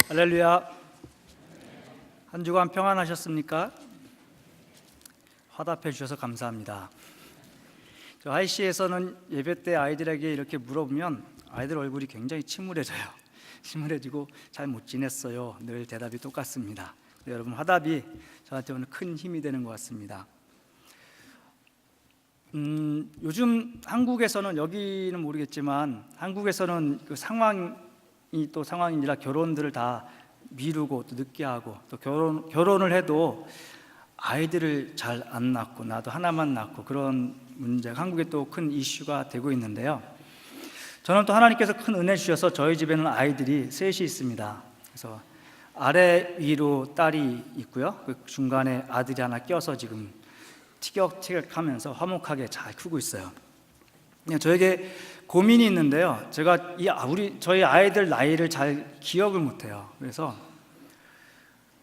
할렐루야. 한 주간 평안하셨습니까? 화답해 주셔서 감사합니다. 저 IC에서는 예배 때 아이들에게 이렇게 물어보면 아이들 얼굴이 굉장히 침울해져요. 침울해지고 잘 못 지냈어요. 늘 대답이 똑같습니다. 여러분, 화답이 저한테 오늘 큰 힘이 되는 것 같습니다. 요즘 한국에서는, 여기는 모르겠지만 한국에서는 그 상황이 또 상황이니라 결혼들을 다 미루고 또 늦게 하고, 또 결혼을 해도 아이들을 잘 안 낳고 나도 하나만 낳고, 그런 문제가 한국에 또 큰 이슈가 되고 있는데요. 저는 또 하나님께서 큰 은혜 주셔서 저희 집에는 아이들이 셋이 있습니다. 그래서 아래 위로 딸이 있고요, 그 중간에 아들이 하나 껴서 지금 티격태격하면서 화목하게 잘 크고 있어요. 저에게 고민이 있는데요. 제가 저희 아이들 나이를 잘 기억을 못해요. 그래서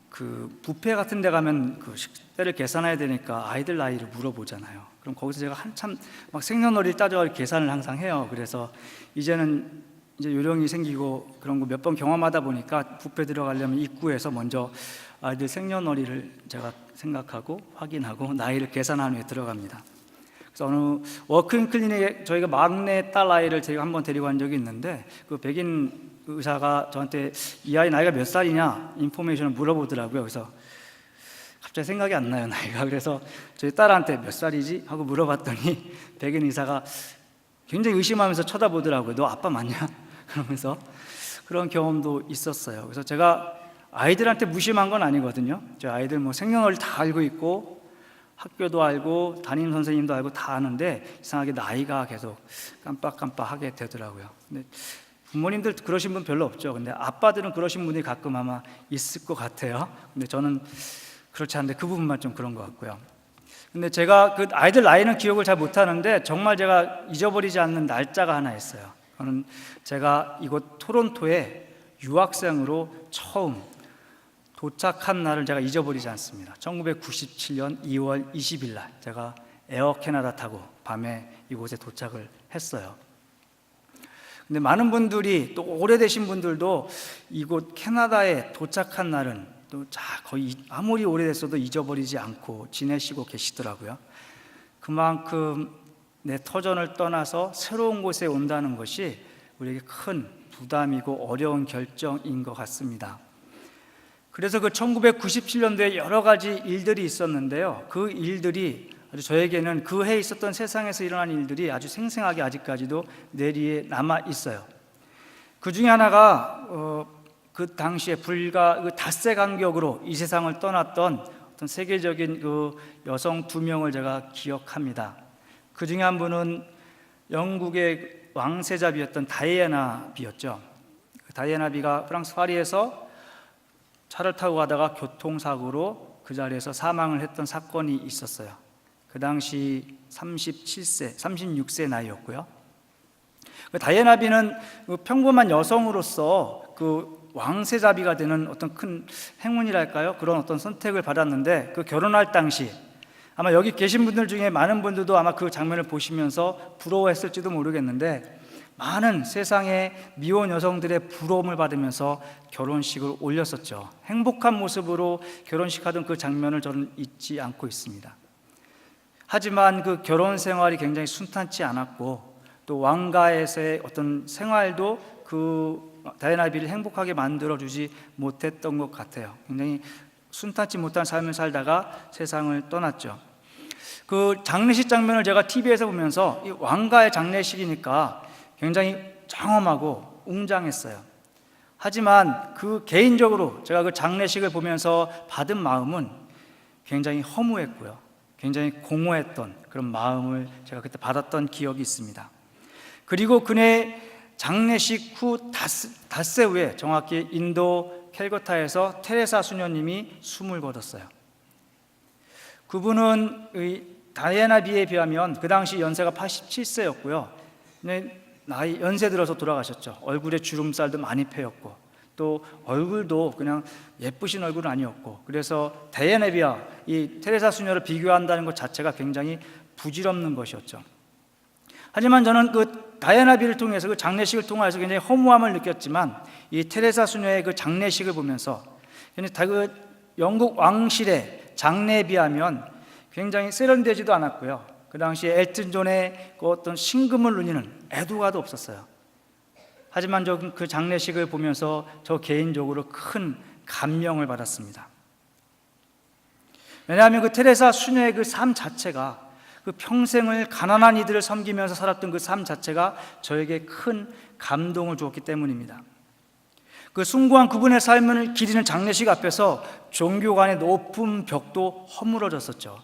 그 뷔페 같은 데 가면 그 식대를 계산해야 되니까 아이들 나이를 물어보잖아요. 그럼 거기서 제가 한참 막 생년월일 따져 계산을 항상 해요. 그래서 이제는 이제 요령이 생기고 그런 거 몇 번 경험하다 보니까 뷔페 들어가려면 입구에서 먼저 아이들 생년월일을 제가 생각하고 확인하고 나이를 계산한 후에 들어갑니다. 그래서 어느 워크인 클리닉에 저희가 막내 딸 아이를 제가 한번 데리고 간 적이 있는데, 그 백인 의사가 저한테 이 아이 나이가 몇 살이냐 인포메이션을 물어보더라고요. 그래서 갑자기 생각이 안 나요, 나이가. 그래서 저희 딸한테 몇 살이지 하고 물어봤더니 백인 의사가 굉장히 의심하면서 쳐다보더라고요. 너 아빠 맞냐? 그러면서 그런 경험도 있었어요. 그래서 제가 아이들한테 무심한 건 아니거든요. 저 아이들 뭐 생년월일 다 알고 있고 학교도 알고 담임 선생님도 알고 다 아는데 이상하게 나이가 계속 깜빡깜빡하게 되더라고요. 근데 부모님들 그러신 분 별로 없죠. 근데 아빠들은 그러신 분이 가끔 아마 있을 것 같아요. 근데 저는 그렇지 않은데 그 부분만 좀 그런 것 같고요. 근데 제가 그 아이들 나이는 기억을 잘 못하는데 정말 제가 잊어버리지 않는 날짜가 하나 있어요. 저는 제가 이곳 토론토에 유학생으로 처음 도착한 날을 제가 잊어버리지 않습니다. 1997년 2월 20일 날 제가 에어 캐나다 타고 밤에 이곳에 도착을 했어요. 근데 많은 분들이, 또 오래되신 분들도 이곳 캐나다에 도착한 날은 또 거의 아무리 오래됐어도 잊어버리지 않고 지내시고 계시더라고요. 그만큼 내 터전을 떠나서 새로운 곳에 온다는 것이 우리에게 큰 부담이고 어려운 결정인 것 같습니다. 그래서 그 1997년도에 여러 가지 일들이 있었는데요. 그 일들이 아주 저에게는 그 해에 있었던 세상에서 일어난 일들이 아주 생생하게 아직까지도 뇌리에 남아 있어요. 그 중에 하나가 그 당시에 불과 그 닷새 간격으로 이 세상을 떠났던 어떤 세계적인 그 여성 두 명을 제가 기억합니다. 그 중에 한 분은 영국의 왕세자비였던 다이애나 비였죠. 다이애나 비가 프랑스 파리에서 차를 타고 가다가 교통사고로 그 자리에서 사망을 했던 사건이 있었어요. 그 당시 36세 나이였고요. 다이애나 비는 평범한 여성으로서 그 왕세자비가 되는 어떤 큰 행운이랄까요? 그런 어떤 선택을 받았는데, 그 결혼할 당시 아마 여기 계신 분들 중에 많은 분들도 아마 그 장면을 보시면서 부러워했을지도 모르겠는데, 많은 세상의 미혼 여성들의 부러움을 받으면서 결혼식을 올렸었죠. 행복한 모습으로 결혼식하던 그 장면을 저는 잊지 않고 있습니다. 하지만 그 결혼 생활이 굉장히 순탄치 않았고, 또 왕가에서의 어떤 생활도 그 다이애나 비를 행복하게 만들어주지 못했던 것 같아요. 굉장히 순탄치 못한 삶을 살다가 세상을 떠났죠. 그 장례식 장면을 제가 TV에서 보면서 이 왕가의 장례식이니까 굉장히 장엄하고 웅장했어요. 하지만 그 개인적으로 제가 그 장례식을 보면서 받은 마음은 굉장히 허무했고요, 굉장히 공허했던 그런 마음을 제가 그때 받았던 기억이 있습니다. 그리고 그네 장례식 후 닷새 후에 정확히 인도 캘커타에서 테레사 수녀님이 숨을 거뒀어요. 그분은 다이애나 비에 비하면 그 당시 연세가 87세였고요. 연세 들어서 돌아가셨죠. 얼굴에 주름살도 많이 패였고, 또 얼굴도 그냥 예쁘신 얼굴은 아니었고, 그래서 다이애나 비와 이 테레사 수녀를 비교한다는 것 자체가 굉장히 부질없는 것이었죠. 하지만 저는 그 다이애나비를 통해서 그 장례식을 통해서 굉장히 허무함을 느꼈지만 이 테레사 수녀의 그 장례식을 보면서 그 영국 왕실의 장례에 비하면 굉장히 세련되지도 않았고요. 그 당시에 엘튼 존의 그 어떤 신금을 누리는 애도가도 없었어요. 하지만 저 그 장례식을 보면서 저 개인적으로 큰 감명을 받았습니다. 왜냐하면 그 테레사 수녀의 그 삶 자체가, 그 평생을 가난한 이들을 섬기면서 살았던 그 삶 자체가 저에게 큰 감동을 주었기 때문입니다. 그 숭고한 그분의 삶을 기리는 장례식 앞에서 종교 간의 높은 벽도 허물어졌었죠.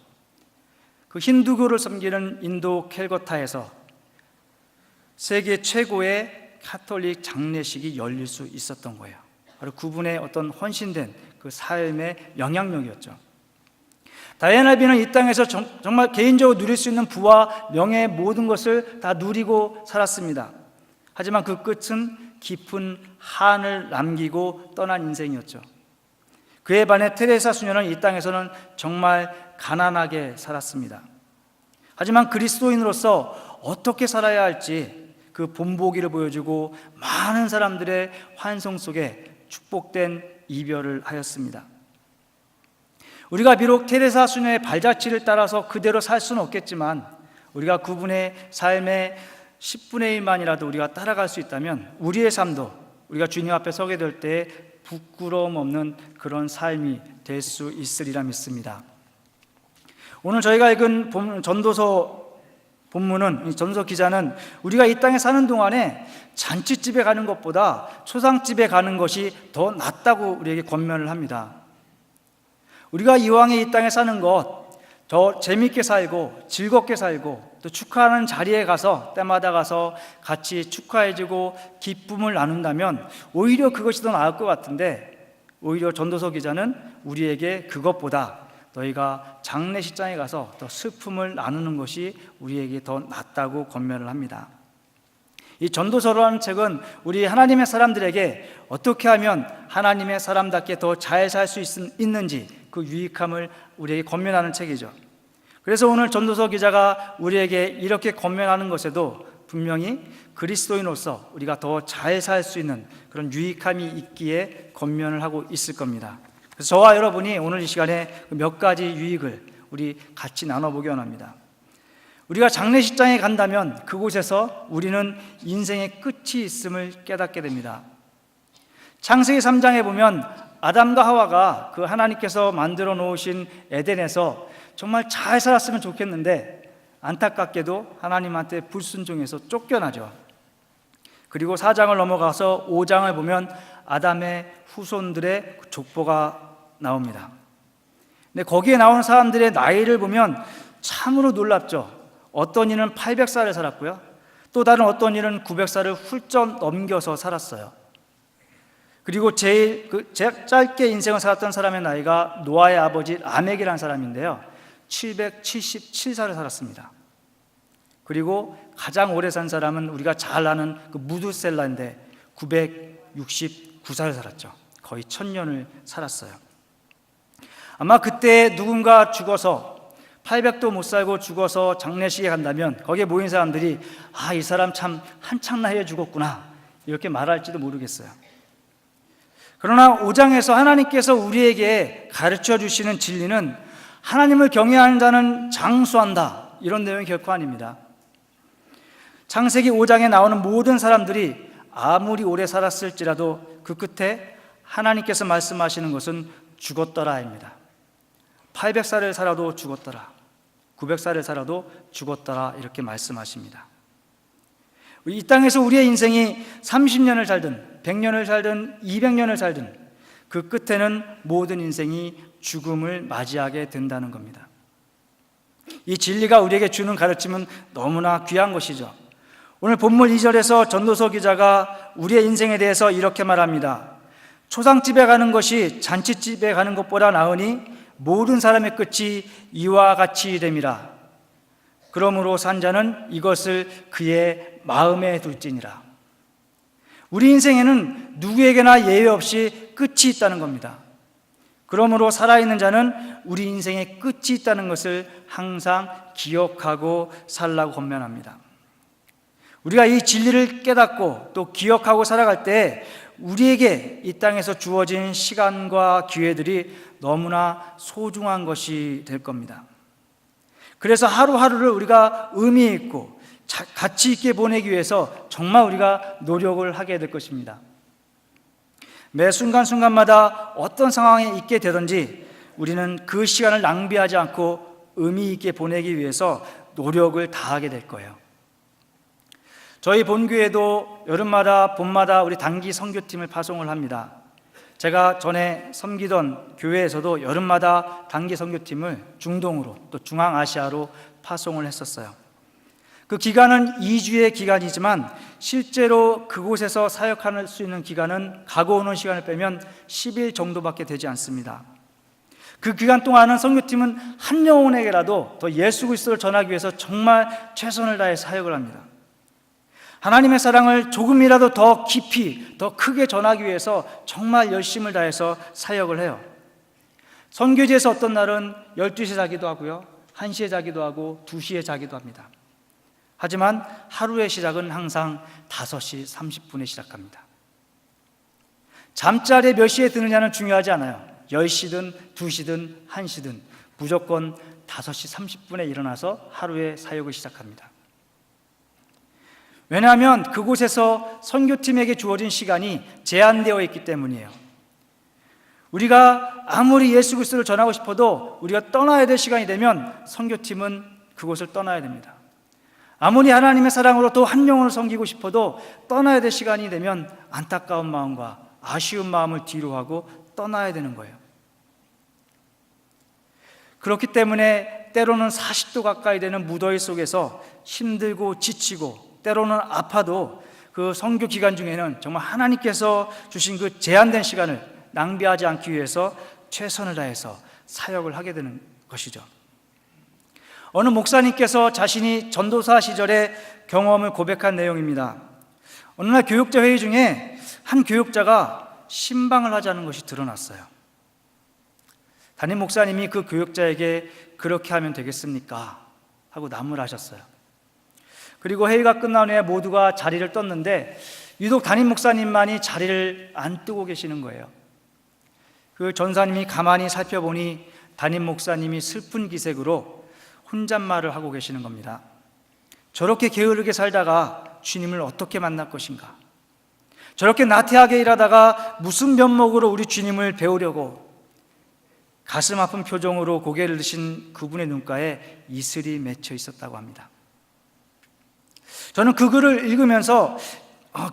그 힌두교를 섬기는 인도 캘거타에서 세계 최고의 카톨릭 장례식이 열릴 수 있었던 거예요. 바로 그분의 어떤 헌신된 그 삶의 영향력이었죠. 다이애나비는 이 땅에서 정말 개인적으로 누릴 수 있는 부와 명예 모든 것을 다 누리고 살았습니다. 하지만 그 끝은 깊은 한을 남기고 떠난 인생이었죠. 그에 반해 테레사 수녀는 이 땅에서는 정말 가난하게 살았습니다. 하지만 그리스도인으로서 어떻게 살아야 할지 그 본보기를 보여주고 많은 사람들의 환송 속에 축복된 이별을 하였습니다. 우리가 비록 테레사 수녀의 발자취를 따라서 그대로 살 수는 없겠지만 우리가 그분의 삶의 10분의 1만이라도 우리가 따라갈 수 있다면 우리의 삶도 우리가 주님 앞에 서게 될 때 부끄러움 없는 그런 삶이 될 수 있으리라 믿습니다. 오늘 저희가 읽은 전도서 본문은, 이 전도서 기자는 우리가 이 땅에 사는 동안에 잔치집에 가는 것보다 초상집에 가는 것이 더 낫다고 우리에게 권면을 합니다. 우리가 이왕에 이 땅에 사는 것 더 재미있게 살고 즐겁게 살고 또 축하하는 자리에 가서 때마다 가서 같이 축하해주고 기쁨을 나눈다면 오히려 그것이 더 나을 것 같은데, 오히려 전도서 기자는 우리에게 그것보다 너희가 장례식장에 가서 더 슬픔을 나누는 것이 우리에게 더 낫다고 권면을 합니다. 이 전도서라는 책은 우리 하나님의 사람들에게 어떻게 하면 하나님의 사람답게 더 잘 살 수 있는지 그 유익함을 우리에게 권면하는 책이죠. 그래서 오늘 전도서 기자가 우리에게 이렇게 권면하는 것에도 분명히 그리스도인으로서 우리가 더 잘 살 수 있는 그런 유익함이 있기에 권면을 하고 있을 겁니다. 그래서 저와 여러분이 오늘 이 시간에 몇 가지 유익을 우리 같이 나눠보기 원합니다. 우리가 장례식장에 간다면 그곳에서 우리는 인생의 끝이 있음을 깨닫게 됩니다. 창세기 3장에 보면 아담과 하와가 그 하나님께서 만들어 놓으신 에덴에서 정말 잘 살았으면 좋겠는데 안타깝게도 하나님한테 불순종해서 쫓겨나죠. 그리고 4장을 넘어가서 5장을 보면 아담의 후손들의 족보가 나옵니다. 근데 거기에 나오는 사람들의 나이를 보면 참으로 놀랍죠. 어떤 이는 800살을 살았고요, 또 다른 어떤 이는 900살을 훌쩍 넘겨서 살았어요. 그리고 제일 짧게 인생을 살았던 사람의 나이가 노아의 아버지 라멕이라는 사람인데요, 777살을 살았습니다. 그리고 가장 오래 산 사람은 우리가 잘 아는 그 무두셀라인데 969살을 살았죠. 거의 1000년을 살았어요. 아마 그때 누군가 죽어서 800도 못 살고 죽어서 장례식에 간다면 거기에 모인 사람들이 이 사람 참 한창 나이에 죽었구나 이렇게 말할지도 모르겠어요. 그러나 5장에서 하나님께서 우리에게 가르쳐 주시는 진리는 하나님을 경외하는 자는 장수한다, 이런 내용이 결코 아닙니다. 창세기 5장에 나오는 모든 사람들이 아무리 오래 살았을지라도 그 끝에 하나님께서 말씀하시는 것은 죽었더라입니다. 800살을 살아도 죽었더라, 900살을 살아도 죽었더라, 이렇게 말씀하십니다. 이 땅에서 우리의 인생이 30년을 살든 100년을 살든 200년을 살든 그 끝에는 모든 인생이 죽음을 맞이하게 된다는 겁니다. 이 진리가 우리에게 주는 가르침은 너무나 귀한 것이죠. 오늘 본문 2절에서 전도서 기자가 우리의 인생에 대해서 이렇게 말합니다. 초상집에 가는 것이 잔치집에 가는 것보다 나으니 모든 사람의 끝이 이와 같이 됨이라. 그러므로 산 자는 이것을 그의 마음에 둘지니라. 우리 인생에는 누구에게나 예외 없이 끝이 있다는 겁니다. 그러므로 살아있는 자는 우리 인생에 끝이 있다는 것을 항상 기억하고 살라고 권면합니다. 우리가 이 진리를 깨닫고 또 기억하고 살아갈 때 우리에게 이 땅에서 주어진 시간과 기회들이 너무나 소중한 것이 될 겁니다. 그래서 하루하루를 우리가 의미 있고 가치 있게 보내기 위해서 정말 우리가 노력을 하게 될 것입니다. 매 순간순간마다 어떤 상황에 있게 되든지 우리는 그 시간을 낭비하지 않고 의미 있게 보내기 위해서 노력을 다하게 될 거예요. 저희 본교회도 여름마다 봄마다 우리 단기 선교팀을 파송을 합니다. 제가 전에 섬기던 교회에서도 여름마다 단기 선교팀을 중동으로 또 중앙아시아로 파송을 했었어요. 그 기간은 2주의 기간이지만 실제로 그곳에서 사역할 수 있는 기간은 가고 오는 시간을 빼면 10일 정도밖에 되지 않습니다. 그 기간 동안은 선교팀은 한 영혼에게라도 더 예수 그리스도를 전하기 위해서 정말 최선을 다해 사역을 합니다. 하나님의 사랑을 조금이라도 더 깊이, 더 크게 전하기 위해서 정말 열심을 다해서 사역을 해요. 선교지에서 어떤 날은 12시에 자기도 하고요, 1시에 자기도 하고 2시에 자기도 합니다. 하지만 하루의 시작은 항상 5시 30분에 시작합니다. 잠자리에 몇 시에 드느냐는 중요하지 않아요. 10시든 2시든 1시든 무조건 5시 30분에 일어나서 하루의 사역을 시작합니다. 왜냐하면 그곳에서 선교팀에게 주어진 시간이 제한되어 있기 때문이에요. 우리가 아무리 예수 그리스도를 전하고 싶어도 우리가 떠나야 될 시간이 되면 선교팀은 그곳을 떠나야 됩니다. 아무리 하나님의 사랑으로 또 한 영혼을 섬기고 싶어도 떠나야 될 시간이 되면 안타까운 마음과 아쉬운 마음을 뒤로 하고 떠나야 되는 거예요. 그렇기 때문에 때로는 40도 가까이 되는 무더위 속에서 힘들고 지치고 때로는 아파도 그 선교 기간 중에는 정말 하나님께서 주신 그 제한된 시간을 낭비하지 않기 위해서 최선을 다해서 사역을 하게 되는 것이죠. 어느 목사님께서 자신이 전도사 시절의 경험을 고백한 내용입니다. 어느 날 교육자 회의 중에 한 교육자가 신방을 하자는 것이 드러났어요. 담임 목사님이 그 교육자에게 그렇게 하면 되겠습니까? 하고 나무라셨어요. 그리고 회의가 끝난 후에 모두가 자리를 떴는데 유독 담임 목사님만이 자리를 안 뜨고 계시는 거예요. 그 전사님이 가만히 살펴보니 담임 목사님이 슬픈 기색으로 혼잣말을 하고 계시는 겁니다. 저렇게 게으르게 살다가 주님을 어떻게 만날 것인가? 저렇게 나태하게 일하다가 무슨 면목으로 우리 주님을 배우려고? 가슴 아픈 표정으로 고개를 드신 그분의 눈가에 이슬이 맺혀 있었다고 합니다. 저는 그 글을 읽으면서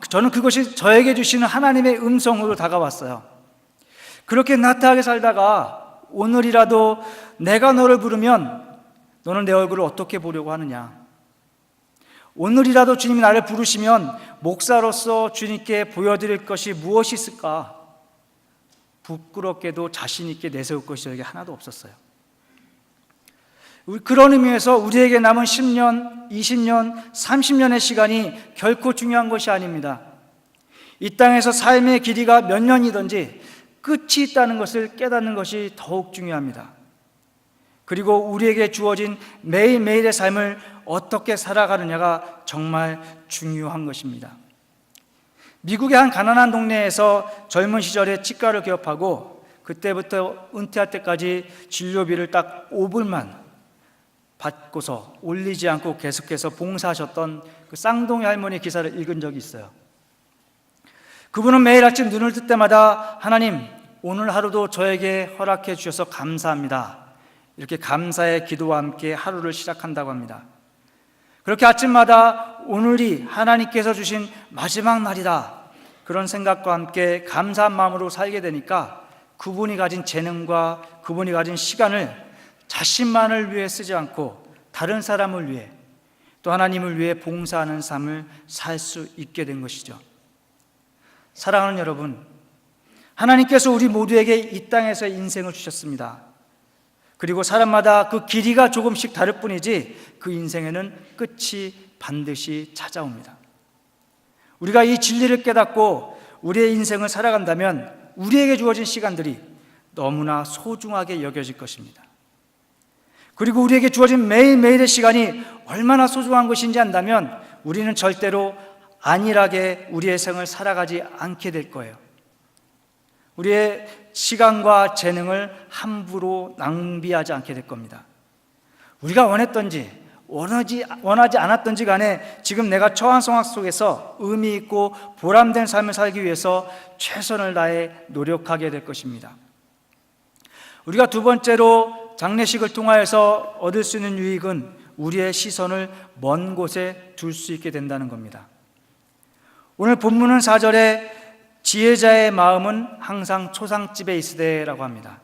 저는 그것이 저에게 주시는 하나님의 음성으로 다가왔어요. 그렇게 나태하게 살다가 오늘이라도 내가 너를 부르면 너는 내 얼굴을 어떻게 보려고 하느냐? 오늘이라도 주님이 나를 부르시면 목사로서 주님께 보여드릴 것이 무엇이 있을까? 부끄럽게도 자신 있게 내세울 것이 저에게 하나도 없었어요. 그런 의미에서 우리에게 남은 10년, 20년, 30년의 시간이 결코 중요한 것이 아닙니다. 이 땅에서 삶의 길이가 몇 년이든지 끝이 있다는 것을 깨닫는 것이 더욱 중요합니다. 그리고 우리에게 주어진 매일매일의 삶을 어떻게 살아가느냐가 정말 중요한 것입니다. 미국의 한 가난한 동네에서 젊은 시절에 치과를 개업하고 그때부터 은퇴할 때까지 진료비를 딱 5불만 받고서 올리지 않고 계속해서 봉사하셨던 그 쌍둥이 할머니 기사를 읽은 적이 있어요. 그분은 매일 아침 눈을 뜰 때마다 하나님, 오늘 하루도 저에게 허락해 주셔서 감사합니다. 이렇게 감사의 기도와 함께 하루를 시작한다고 합니다. 그렇게 아침마다 오늘이 하나님께서 주신 마지막 날이다, 그런 생각과 함께 감사한 마음으로 살게 되니까 그분이 가진 재능과 그분이 가진 시간을 자신만을 위해 쓰지 않고 다른 사람을 위해 또 하나님을 위해 봉사하는 삶을 살 수 있게 된 것이죠. 사랑하는 여러분, 하나님께서 우리 모두에게 이 땅에서 인생을 주셨습니다. 그리고 사람마다 그 길이가 조금씩 다를 뿐이지 그 인생에는 끝이 반드시 찾아옵니다. 우리가 이 진리를 깨닫고 우리의 인생을 살아간다면 우리에게 주어진 시간들이 너무나 소중하게 여겨질 것입니다. 그리고 우리에게 주어진 매일매일의 시간이 얼마나 소중한 것인지 안다면 우리는 절대로 안일하게 우리의 생을 살아가지 않게 될 거예요. 우리의 시간과 재능을 함부로 낭비하지 않게 될 겁니다. 우리가 원했던지 원하지 않았던지 간에 지금 내가 처한 상황 속에서 의미 있고 보람된 삶을 살기 위해서 최선을 다해 노력하게 될 것입니다. 우리가 두 번째로 장례식을 통하여서 얻을 수 있는 유익은 우리의 시선을 먼 곳에 둘 수 있게 된다는 겁니다. 오늘 본문은 4절에 지혜자의 마음은 항상 초상집에 있으되라고 합니다.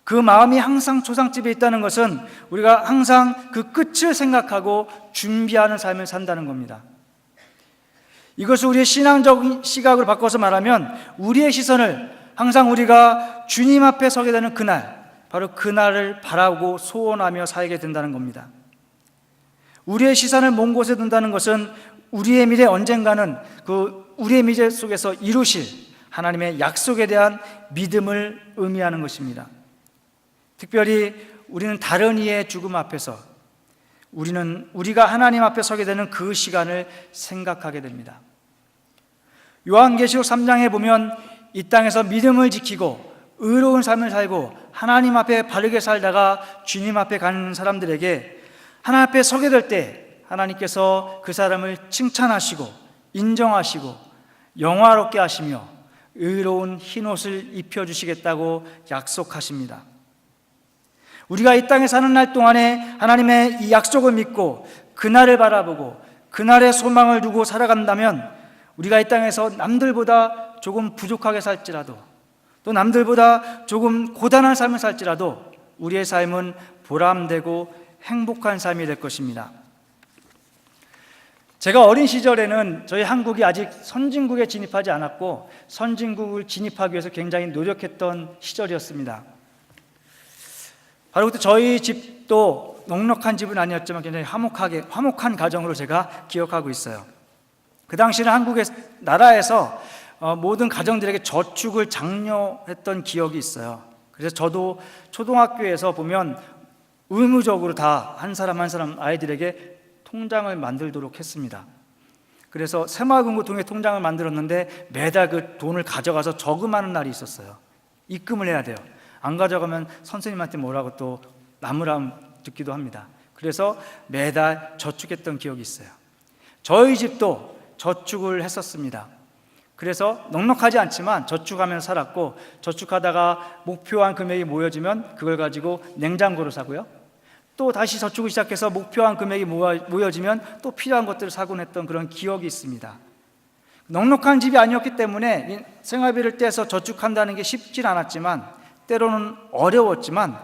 그 마음이 항상 초상집에 있다는 것은 우리가 항상 그 끝을 생각하고 준비하는 삶을 산다는 겁니다. 이것을 우리의 신앙적인 시각으로 바꿔서 말하면 우리의 시선을 항상 우리가 주님 앞에 서게 되는 그날, 바로 그날을 바라고 소원하며 살게 된다는 겁니다. 우리의 시선을 먼 곳에 둔다는 것은 우리의 미래 언젠가는 우리의 미래 속에서 이루실 하나님의 약속에 대한 믿음을 의미하는 것입니다. 특별히 우리는 다른 이의 죽음 앞에서 우리가 하나님 앞에 서게 되는 그 시간을 생각하게 됩니다. 요한계시록 3장에 보면 이 땅에서 믿음을 지키고 의로운 삶을 살고 하나님 앞에 바르게 살다가 주님 앞에 가는 사람들에게 하나님 앞에 서게 될 때 하나님께서 그 사람을 칭찬하시고 인정하시고 영화롭게 하시며 의로운 흰옷을 입혀주시겠다고 약속하십니다. 우리가 이 땅에 사는 날 동안에 하나님의 이 약속을 믿고 그날을 바라보고 그날의 소망을 두고 살아간다면 우리가 이 땅에서 남들보다 조금 부족하게 살지라도 또 남들보다 조금 고단한 삶을 살지라도 우리의 삶은 보람되고 행복한 삶이 될 것입니다. 제가 어린 시절에는 저희 한국이 아직 선진국에 진입하지 않았고 선진국을 진입하기 위해서 굉장히 노력했던 시절이었습니다. 바로 그때 저희 집도 넉넉한 집은 아니었지만 굉장히 화목한 가정으로 제가 기억하고 있어요. 그 당시는 한국의 나라에서 모든 가정들에게 저축을 장려했던 기억이 있어요. 그래서 저도 초등학교에서 보면 의무적으로 다 한 사람 한 사람 아이들에게 통장을 만들도록 했습니다. 그래서 새마을금고통에 통장을 만들었는데 매달 그 돈을 가져가서 저금하는 날이 있었어요. 입금을 해야 돼요. 안 가져가면 선생님한테 뭐라고 또 나무람 듣기도 합니다. 그래서 매달 저축했던 기억이 있어요. 저희 집도 저축을 했었습니다. 그래서 넉넉하지 않지만 저축하면서 살았고 저축하다가 목표한 금액이 모여지면 그걸 가지고 냉장고를 사고요. 또 다시 저축을 시작해서 목표한 금액이 모여지면 또 필요한 것들을 사곤 했던 그런 기억이 있습니다. 넉넉한 집이 아니었기 때문에 생활비를 떼서 저축한다는 게 쉽진 않았지만 때로는 어려웠지만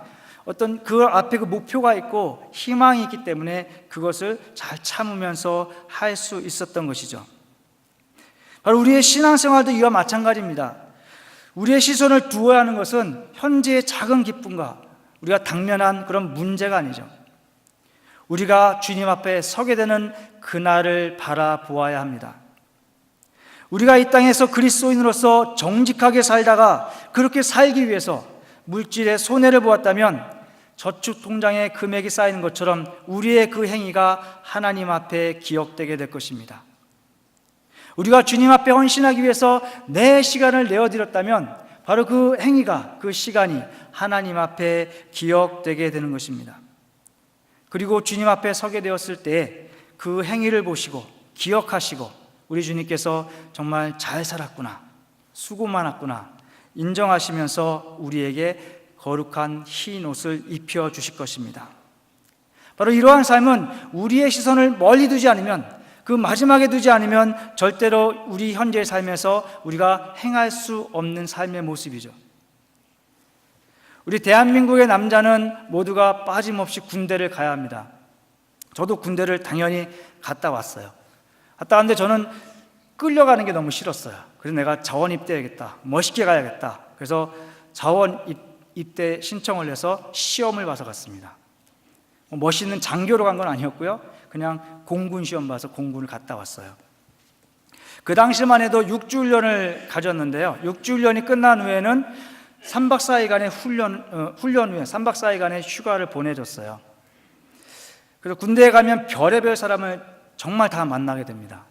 어떤 그 앞에 그 목표가 있고 희망이 있기 때문에 그것을 잘 참으면서 할 수 있었던 것이죠. 바로 우리의 신앙생활도 이와 마찬가지입니다. 우리의 시선을 두어야 하는 것은 현재의 작은 기쁨과 우리가 당면한 그런 문제가 아니죠. 우리가 주님 앞에 서게 되는 그날을 바라보아야 합니다. 우리가 이 땅에서 그리스도인으로서 정직하게 살다가 그렇게 살기 위해서 물질의 손해를 보았다면 저축 통장에 금액이 쌓이는 것처럼 우리의 그 행위가 하나님 앞에 기억되게 될 것입니다. 우리가 주님 앞에 헌신하기 위해서 내 시간을 내어드렸다면 바로 그 행위가, 그 시간이 하나님 앞에 기억되게 되는 것입니다. 그리고 주님 앞에 서게 되었을 때 그 행위를 보시고 기억하시고 우리 주님께서 정말 잘 살았구나, 수고 많았구나 인정하시면서 우리에게 거룩한 흰 옷을 입혀주실 것입니다. 바로 이러한 삶은 우리의 시선을 멀리 두지 않으면, 그 마지막에 두지 않으면 절대로 우리 현재의 삶에서 우리가 행할 수 없는 삶의 모습이죠. 우리 대한민국의 남자는 모두가 빠짐없이 군대를 가야 합니다. 저도 군대를 당연히 갔다 왔어요. 갔다 왔는데 저는 끌려가는 게 너무 싫었어요. 그래서 내가 자원 입대해야겠다, 멋있게 가야겠다. 그래서 자원 입대 신청을 해서 시험을 봐서 갔습니다. 멋있는 장교로 간 건 아니었고요. 그냥 공군 시험 봐서 공군을 갔다 왔어요. 그 당시만 해도 6주 훈련을 가졌는데요. 6주 훈련이 끝난 후에는 3박 4일간의 훈련 후에 3박 4일간의 휴가를 보내줬어요. 그래서 군대에 가면 별의별 사람을 정말 다 만나게 됩니다.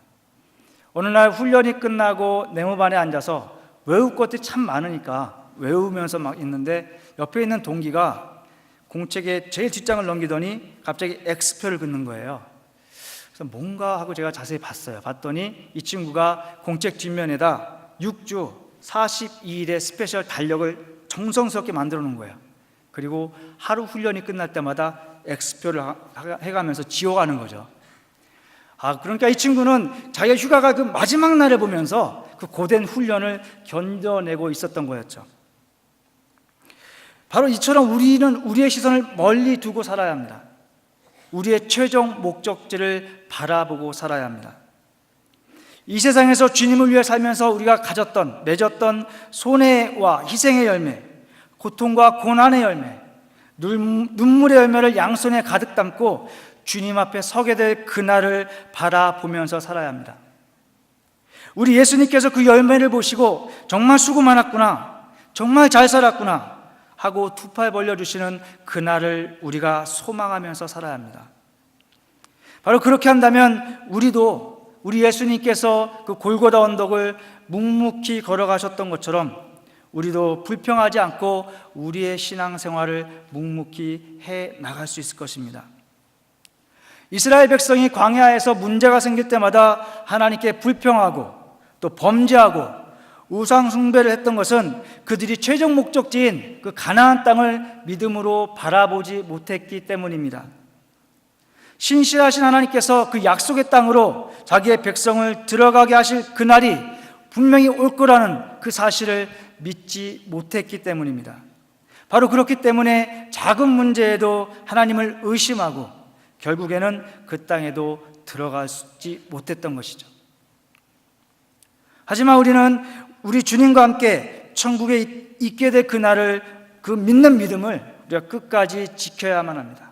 어느 날 훈련이 끝나고 네모반에 앉아서 외울 것들이 참 많으니까 외우면서 막 있는데 옆에 있는 동기가 공책의 제일 뒷장을 넘기더니 갑자기 X표를 긋는 거예요. 그래서 뭔가 하고 제가 자세히 봤어요. 봤더니 이 친구가 공책 뒷면에다 6주 42일의 스페셜 달력을 정성스럽게 만들어 놓은 거예요. 그리고 하루 훈련이 끝날 때마다 X표를 해가면서 지워가는 거죠. 그러니까 이 친구는 자기의 휴가가 그 마지막 날을 보면서 그 고된 훈련을 견뎌내고 있었던 거였죠. 바로 이처럼 우리는 우리의 시선을 멀리 두고 살아야 합니다. 우리의 최종 목적지를 바라보고 살아야 합니다. 이 세상에서 주님을 위해 살면서 우리가 맺었던 손해와 희생의 열매, 고통과 고난의 열매, 눈물의 열매를 양손에 가득 담고 주님 앞에 서게 될 그날을 바라보면서 살아야 합니다. 우리 예수님께서 그 열매를 보시고 정말 수고 많았구나, 정말 잘 살았구나 하고 두 팔 벌려주시는 그날을 우리가 소망하면서 살아야 합니다. 바로 그렇게 한다면 우리 예수님께서 그 골고다 언덕을 묵묵히 걸어가셨던 것처럼 우리도 불평하지 않고 우리의 신앙생활을 묵묵히 해 나갈 수 있을 것입니다. 이스라엘 백성이 광야에서 문제가 생길 때마다 하나님께 불평하고 또 범죄하고 우상 숭배를 했던 것은 그들이 최종 목적지인 그 가나안 땅을 믿음으로 바라보지 못했기 때문입니다. 신실하신 하나님께서 그 약속의 땅으로 자기의 백성을 들어가게 하실 그날이 분명히 올 거라는 그 사실을 믿지 못했기 때문입니다. 바로 그렇기 때문에 작은 문제에도 하나님을 의심하고 결국에는 그 땅에도 들어가지 못했던 것이죠. 하지만 우리는 우리 주님과 함께 천국에 있게 될 그날을, 그 믿는 믿음을 우리가 끝까지 지켜야만 합니다.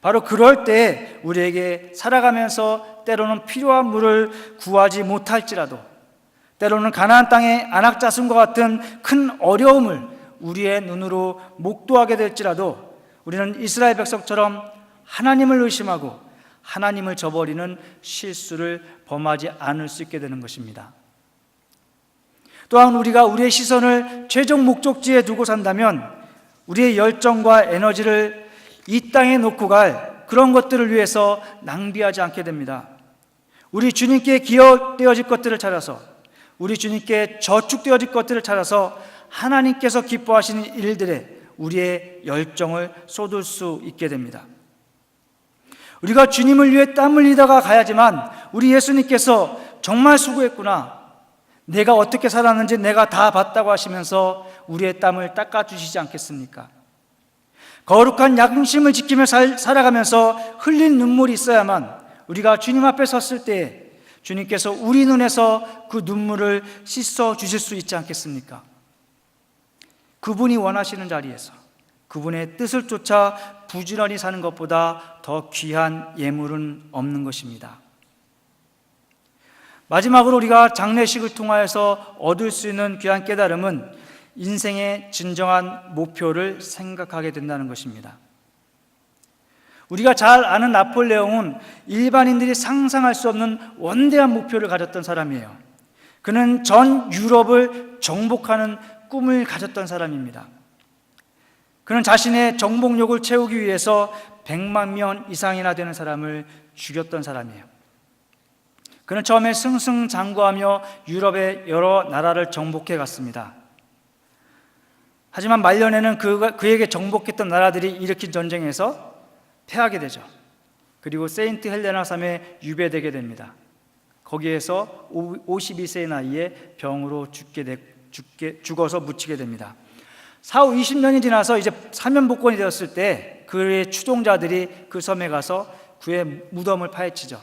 바로 그럴 때 우리에게 살아가면서 때로는 필요한 물을 구하지 못할지라도, 때로는 가나안 땅의 안악자손과 같은 큰 어려움을 우리의 눈으로 목도하게 될지라도 우리는 이스라엘 백성처럼 하나님을 의심하고 하나님을 저버리는 실수를 범하지 않을 수 있게 되는 것입니다. 또한 우리가 우리의 시선을 최종 목적지에 두고 산다면 우리의 열정과 에너지를 이 땅에 놓고 갈 그런 것들을 위해서 낭비하지 않게 됩니다. 우리 주님께 기여되어질 것들을 찾아서, 우리 주님께 저축되어질 것들을 찾아서 하나님께서 기뻐하시는 일들에 우리의 열정을 쏟을 수 있게 됩니다. 우리가 주님을 위해 땀 흘리다가 가야지만 우리 예수님께서 정말 수고했구나, 내가 어떻게 살았는지 내가 다 봤다고 하시면서 우리의 땀을 닦아주시지 않겠습니까? 거룩한 양심을 지키며 살아가면서 흘린 눈물이 있어야만 우리가 주님 앞에 섰을 때 주님께서 우리 눈에서 그 눈물을 씻어 주실 수 있지 않겠습니까? 그분이 원하시는 자리에서 그분의 뜻을 쫓아 부지런히 사는 것보다 더 귀한 예물은 없는 것입니다. 마지막으로 우리가 장례식을 통하여서 얻을 수 있는 귀한 깨달음은 인생의 진정한 목표를 생각하게 된다는 것입니다. 우리가 잘 아는 나폴레옹은 일반인들이 상상할 수 없는 원대한 목표를 가졌던 사람이에요. 그는 전 유럽을 정복하는 꿈을 가졌던 사람입니다. 그는 자신의 정복욕을 채우기 위해서 100만 명 이상이나 되는 사람을 죽였던 사람이에요. 그는 처음에 승승장구하며 유럽의 여러 나라를 정복해 갔습니다. 하지만 말년에는 그에게 정복했던 나라들이 일으킨 전쟁에서 패하게 되죠. 그리고 세인트 헬레나 섬에 유배되게 됩니다. 거기에서 52세의 나이에 병으로 죽어서 묻히게 됩니다. 20년이 지나서 이제 사면복권이 되었을 때 그의 추종자들이 그 섬에 가서 그의 무덤을 파헤치죠.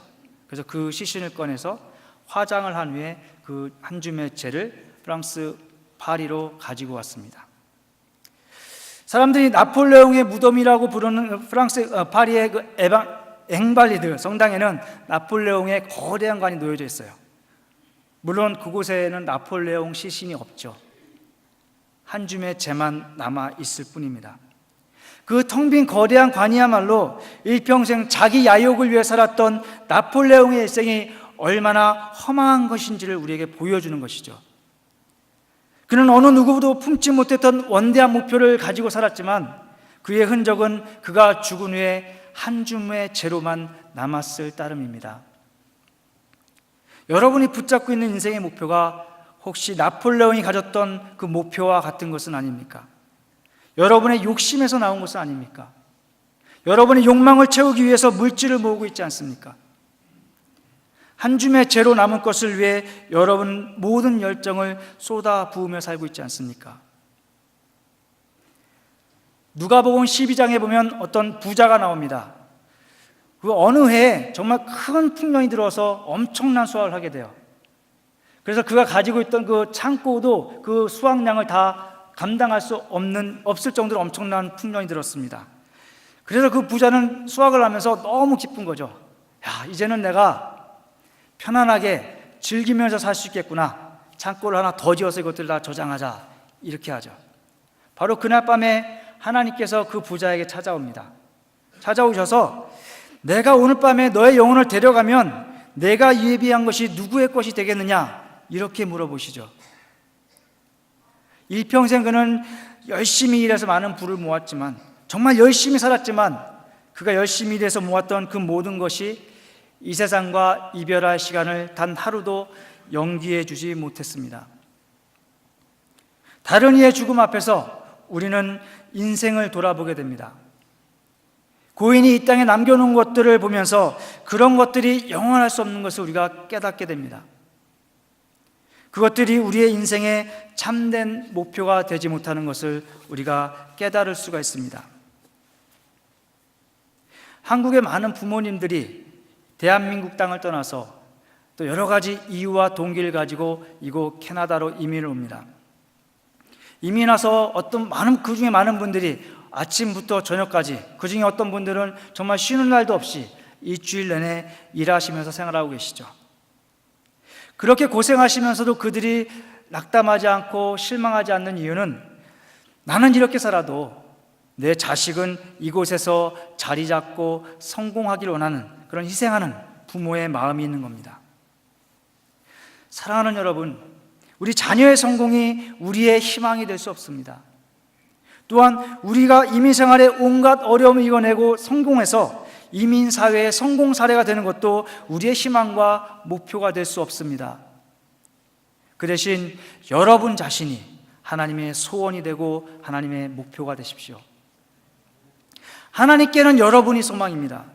그래서 그 시신을 꺼내서 화장을 한 후에 그 한 줌의 재를 프랑스 파리로 가지고 왔습니다. 사람들이 나폴레옹의 무덤이라고 부르는 프랑스 파리의 그 앵발리드 성당에는 나폴레옹의 거대한 관이 놓여져 있어요. 물론 그곳에는 나폴레옹 시신이 없죠. 한 줌의 재만 남아 있을 뿐입니다. 그 텅 빈 거대한 관이야말로 일평생 자기 야욕을 위해 살았던 나폴레옹의 일생이 얼마나 허망한 것인지를 우리에게 보여주는 것이죠. 그는 어느 누구도 품지 못했던 원대한 목표를 가지고 살았지만 그의 흔적은 그가 죽은 후에 한 줌의 재로만 남았을 따름입니다. 여러분이 붙잡고 있는 인생의 목표가 혹시 나폴레옹이 가졌던 그 목표와 같은 것은 아닙니까? 여러분의 욕심에서 나온 것은 아닙니까? 여러분의 욕망을 채우기 위해서 물질을 모으고 있지 않습니까? 한 줌의 재로 남은 것을 위해 여러분 모든 열정을 쏟아 부으며 살고 있지 않습니까? 누가복음 12장에 보면 어떤 부자가 나옵니다. 그 어느 해에 정말 큰 풍년이 들어서 엄청난 수확을 하게 돼요. 그래서 그가 가지고 있던 그 창고도 그 수확량을 다 감당할 수 없을 정도로 엄청난 풍년이 들었습니다. 그래서 그 부자는 수확을 하면서 너무 기쁜 거죠. 야, 이제는 내가 편안하게 즐기면서 살 수 있겠구나. 창고를 하나 더 지어서 이것들을 다 저장하자. 이렇게 하죠. 바로 그날 밤에 하나님께서 그 부자에게 찾아옵니다. 찾아오셔서 내가 오늘 밤에 너의 영혼을 데려가면 내가 예비한 것이 누구의 것이 되겠느냐? 이렇게 물어보시죠. 일평생 그는 열심히 일해서 많은 부를 모았지만, 정말 열심히 살았지만, 그가 열심히 일해서 모았던 그 모든 것이 이 세상과 이별할 시간을 단 하루도 연기해 주지 못했습니다. 다른 이의 죽음 앞에서 우리는 인생을 돌아보게 됩니다. 고인이 이 땅에 남겨놓은 것들을 보면서 그런 것들이 영원할 수 없는 것을 우리가 깨닫게 됩니다. 그것들이 우리의 인생의 참된 목표가 되지 못하는 것을 우리가 깨달을 수가 있습니다. 한국의 많은 부모님들이 대한민국 땅을 떠나서 또 여러 가지 이유와 동기를 가지고 이곳 캐나다로 이민을 옵니다. 이민 와서 그 중에 많은 분들이 아침부터 저녁까지, 그 중에 어떤 분들은 정말 쉬는 날도 없이 일주일 내내 일하시면서 생활하고 계시죠. 그렇게 고생하시면서도 그들이 낙담하지 않고 실망하지 않는 이유는 나는 이렇게 살아도 내 자식은 이곳에서 자리 잡고 성공하기를 원하는 그런 희생하는 부모의 마음이 있는 겁니다. 사랑하는 여러분, 우리 자녀의 성공이 우리의 희망이 될 수 없습니다. 또한 우리가 이민 생활에 온갖 어려움을 이겨내고 성공해서 이민 사회의 성공 사례가 되는 것도 우리의 희망과 목표가 될 수 없습니다. 그 대신 여러분 자신이 하나님의 소원이 되고 하나님의 목표가 되십시오. 하나님께는 여러분이 소망입니다.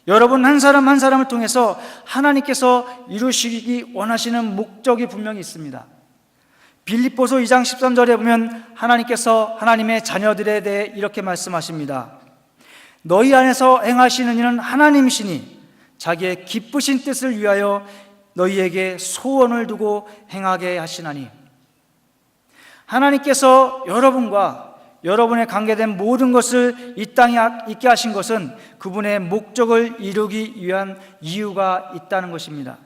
여러분 한 사람 한 사람을 통해서 하나님께서 이루시기 원하시는 목적이 분명히 있습니다. 빌립보서 2장 13절에 보면 하나님께서 하나님의 자녀들에 대해 이렇게 말씀하십니다. 너희 안에서 행하시는 이는 하나님이시니 자기의 기쁘신 뜻을 위하여 너희에게 소원을 두고 행하게 하시나니. 하나님께서 여러분과 여러분의 관계된 모든 것을 이 땅에 있게 하신 것은 그분의 목적을 이루기 위한 이유가 있다는 것입니다.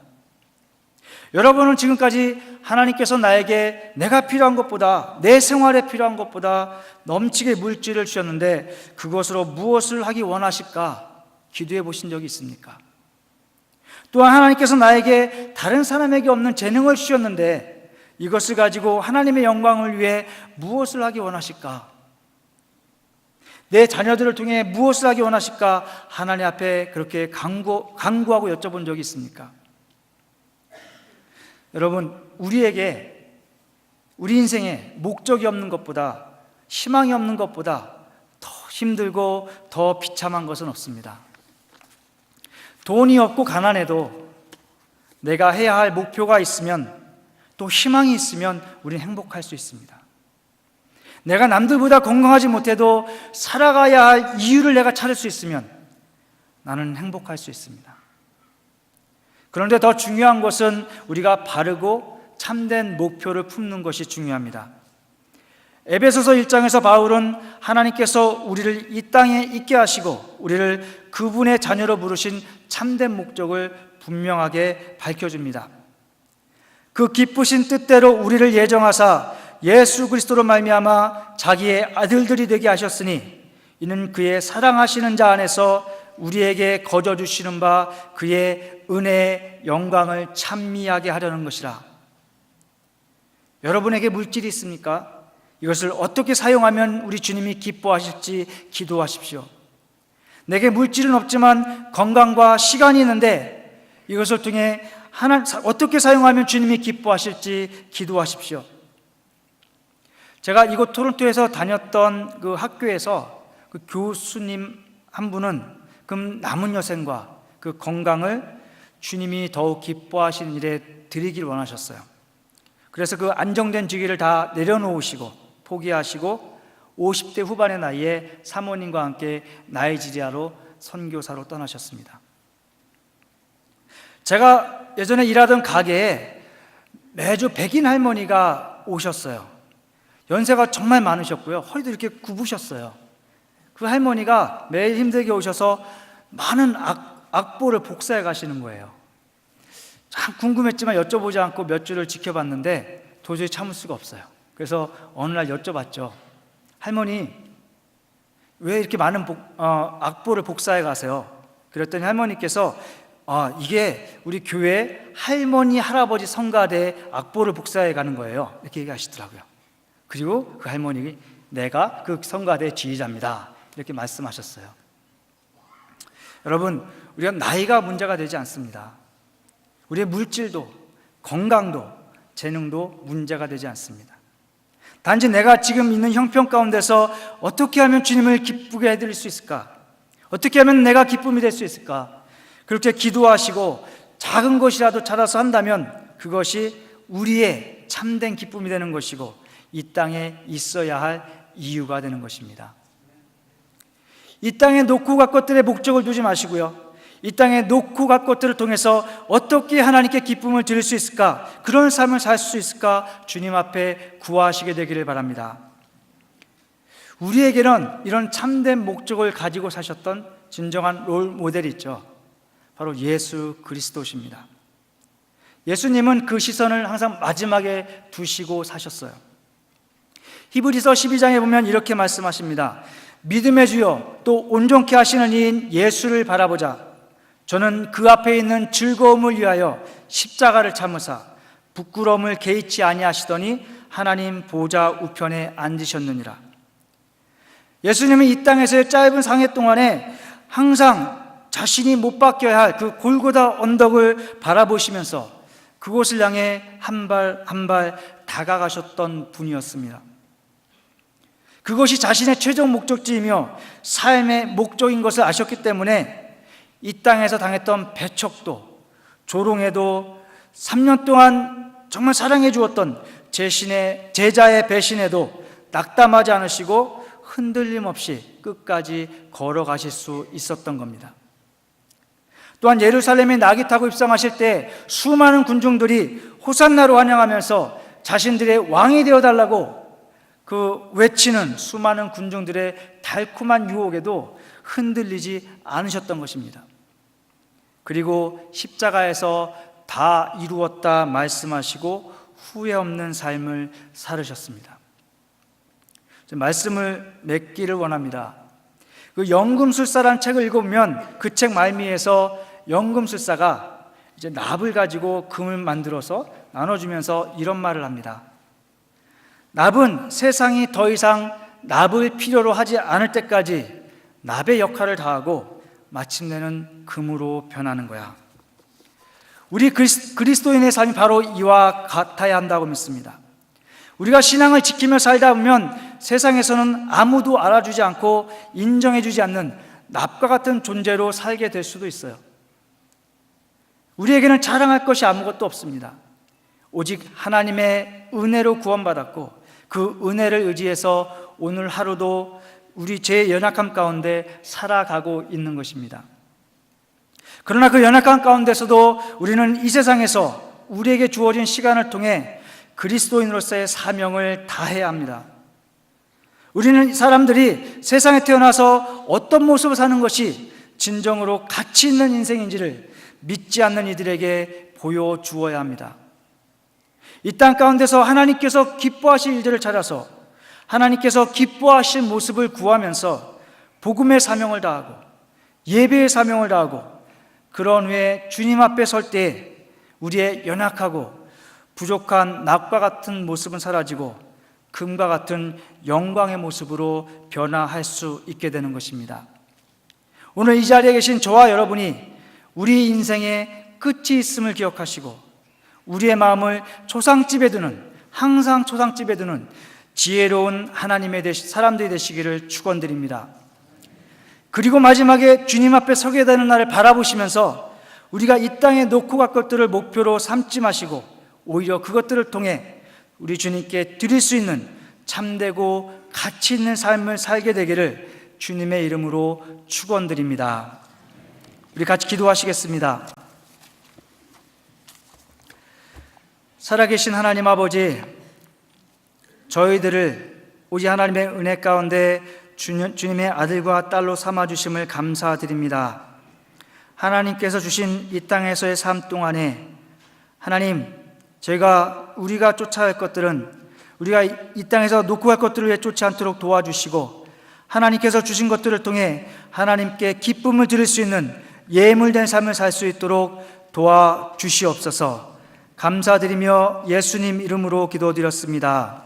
여러분은 지금까지 하나님께서 나에게 내가 필요한 것보다, 내 생활에 필요한 것보다 넘치게 물질을 주셨는데 그것으로 무엇을 하기 원하실까 기도해 보신 적이 있습니까? 또한 하나님께서 나에게 다른 사람에게 없는 재능을 주셨는데 이것을 가지고 하나님의 영광을 위해 무엇을 하기 원하실까? 내 자녀들을 통해 무엇을 하기 원하실까? 하나님 앞에 그렇게 간구하고 여쭤본 적이 있습니까? 여러분, 우리에게 우리 인생에 목적이 없는 것보다, 희망이 없는 것보다 더 힘들고 더 비참한 것은 없습니다. 돈이 없고 가난해도 내가 해야 할 목표가 있으면, 또 희망이 있으면 우리는 행복할 수 있습니다. 내가 남들보다 건강하지 못해도 살아가야 할 이유를 내가 찾을 수 있으면 나는 행복할 수 있습니다. 그런데 더 중요한 것은 우리가 바르고 참된 목표를 품는 것이 중요합니다. 에베소서 1장에서 바울은 하나님께서 우리를 이 땅에 있게 하시고 우리를 그분의 자녀로 부르신 참된 목적을 분명하게 밝혀줍니다. 그 기쁘신 뜻대로 우리를 예정하사 예수 그리스도로 말미암아 자기의 아들들이 되게 하셨으니 이는 그의 사랑하시는 자 안에서 우리에게 거저 주시는 바 그의 은혜의 영광을 찬미하게 하려는 것이라. 여러분에게 물질이 있습니까? 이것을 어떻게 사용하면 우리 주님이 기뻐하실지 기도하십시오. 내게 물질은 없지만 건강과 시간이 있는데 이것을 통해 어떻게 사용하면 주님이 기뻐하실지 기도하십시오. 제가 이곳 토론토에서 다녔던 그 학교에서 그 교수님 한 분은 그 남은 여생과 그 건강을 주님이 더욱 기뻐하시는 일에 드리길 원하셨어요. 그래서 그 안정된 직위를 다 내려놓으시고 포기하시고 50대 후반의 나이에 사모님과 함께 나이지리아로 선교사로 떠나셨습니다. 제가 예전에 일하던 가게에 매주 백인 할머니가 오셨어요. 연세가 정말 많으셨고요. 허리도 이렇게 굽으셨어요. 그 할머니가 매일 힘들게 오셔서 많은 악보를 복사해 가시는 거예요. 참 궁금했지만 여쭤보지 않고 몇 주를 지켜봤는데 도저히 참을 수가 없어요. 그래서 어느 날 여쭤봤죠. 할머니, 왜 이렇게 많은 악보를 복사해 가세요? 그랬더니 할머니께서 이게 우리 교회 할머니, 할아버지 성가대 악보를 복사해 가는 거예요. 이렇게 얘기하시더라고요. 그리고 그 할머니, 내가 그 성가대 지휘자입니다. 이렇게 말씀하셨어요. 여러분, 우리가 나이가 문제가 되지 않습니다. 우리의 물질도, 건강도, 재능도 문제가 되지 않습니다. 단지 내가 지금 있는 형편 가운데서 어떻게 하면 주님을 기쁘게 해드릴 수 있을까? 어떻게 하면 내가 기쁨이 될 수 있을까? 그렇게 기도하시고 작은 것이라도 찾아서 한다면 그것이 우리의 참된 기쁨이 되는 것이고 이 땅에 있어야 할 이유가 되는 것입니다. 이 땅에 놓고 갈 것들의 목적을 두지 마시고요, 이 땅에 놓고 갈 것들을 통해서 어떻게 하나님께 기쁨을 드릴 수 있을까, 그런 삶을 살 수 있을까 주님 앞에 구하시게 되기를 바랍니다. 우리에게는 이런 참된 목적을 가지고 사셨던 진정한 롤 모델이 있죠. 바로 예수 그리스도십니다. 예수님은 그 시선을 항상 마지막에 두시고 사셨어요. 히브리서 12장에 보면 이렇게 말씀하십니다. 믿음의 주여 또 온전케 하시는 이인 예수를 바라보자. 저는 그 앞에 있는 즐거움을 위하여 십자가를 참으사 부끄러움을 개의치 아니하시더니 하나님 보좌 우편에 앉으셨느니라. 예수님은 이 땅에서의 짧은 상해 동안에 항상 자신이 못 박혀야 할 그 골고다 언덕을 바라보시면서 그곳을 향해 한 발 한 발 다가가셨던 분이었습니다. 그것이 자신의 최종 목적지이며 삶의 목적인 것을 아셨기 때문에 이 땅에서 당했던 배척도, 조롱에도 3년 동안 정말 사랑해 주었던 제자의 배신에도 낙담하지 않으시고 흔들림 없이 끝까지 걸어가실 수 있었던 겁니다. 또한 예루살렘에 낙이 타고 입성하실 때 수많은 군중들이 호산나로 환영하면서 자신들의 왕이 되어달라고 그 외치는 수많은 군중들의 달콤한 유혹에도 흔들리지 않으셨던 것입니다. 그리고 십자가에서 다 이루었다 말씀하시고 후회 없는 삶을 살으셨습니다. 말씀을 맺기를 원합니다. 그 연금술사라는 책을 읽어보면 그 책 말미에서 연금술사가 이제 납을 가지고 금을 만들어서 나눠주면서 이런 말을 합니다. 납은 세상이 더 이상 납을 필요로 하지 않을 때까지 납의 역할을 다하고 마침내는 금으로 변하는 거야. 우리 그리스도인의 삶이 바로 이와 같아야 한다고 믿습니다. 우리가 신앙을 지키며 살다 보면 세상에서는 아무도 알아주지 않고 인정해주지 않는 납과 같은 존재로 살게 될 수도 있어요. 우리에게는 자랑할 것이 아무것도 없습니다. 오직 하나님의 은혜로 구원받았고 그 은혜를 의지해서 오늘 하루도 우리 죄의 연약함 가운데 살아가고 있는 것입니다. 그러나 그 연약함 가운데서도 우리는 이 세상에서 우리에게 주어진 시간을 통해 그리스도인으로서의 사명을 다해야 합니다. 우리는 사람들이 세상에 태어나서 어떤 모습을 사는 것이 진정으로 가치 있는 인생인지를 믿지 않는 이들에게 보여주어야 합니다. 이 땅 가운데서 하나님께서 기뻐하실 일들을 찾아서 하나님께서 기뻐하실 모습을 구하면서 복음의 사명을 다하고 예배의 사명을 다하고 그런 후에 주님 앞에 설 때 우리의 연약하고 부족한 낫과 같은 모습은 사라지고 금과 같은 영광의 모습으로 변화할 수 있게 되는 것입니다. 오늘 이 자리에 계신 저와 여러분이 우리 인생의 끝이 있음을 기억하시고 우리의 마음을 초상집에 두는, 항상 초상집에 두는 지혜로운 하나님의 사람들이 되시기를 축원드립니다. 그리고 마지막에 주님 앞에 서게 되는 날을 바라보시면서 우리가 이 땅에 놓고 갈 것들을 목표로 삼지 마시고 오히려 그것들을 통해 우리 주님께 드릴 수 있는 참되고 가치 있는 삶을 살게 되기를 주님의 이름으로 축원드립니다. 우리 같이 기도하시겠습니다. 살아계신 하나님 아버지, 저희들을 우리 하나님의 은혜 가운데 주님의 아들과 딸로 삼아주심을 감사드립니다. 하나님께서 주신 이 땅에서의 삶 동안에 하나님, 우리가 쫓아야 할 것들은 우리가 이 땅에서 놓고 갈 것들을 위해 쫓지 않도록 도와주시고 하나님께서 주신 것들을 통해 하나님께 기쁨을 드릴 수 있는 예물된 삶을 살 수 있도록 도와주시옵소서. 감사드리며 예수님 이름으로 기도드렸습니다.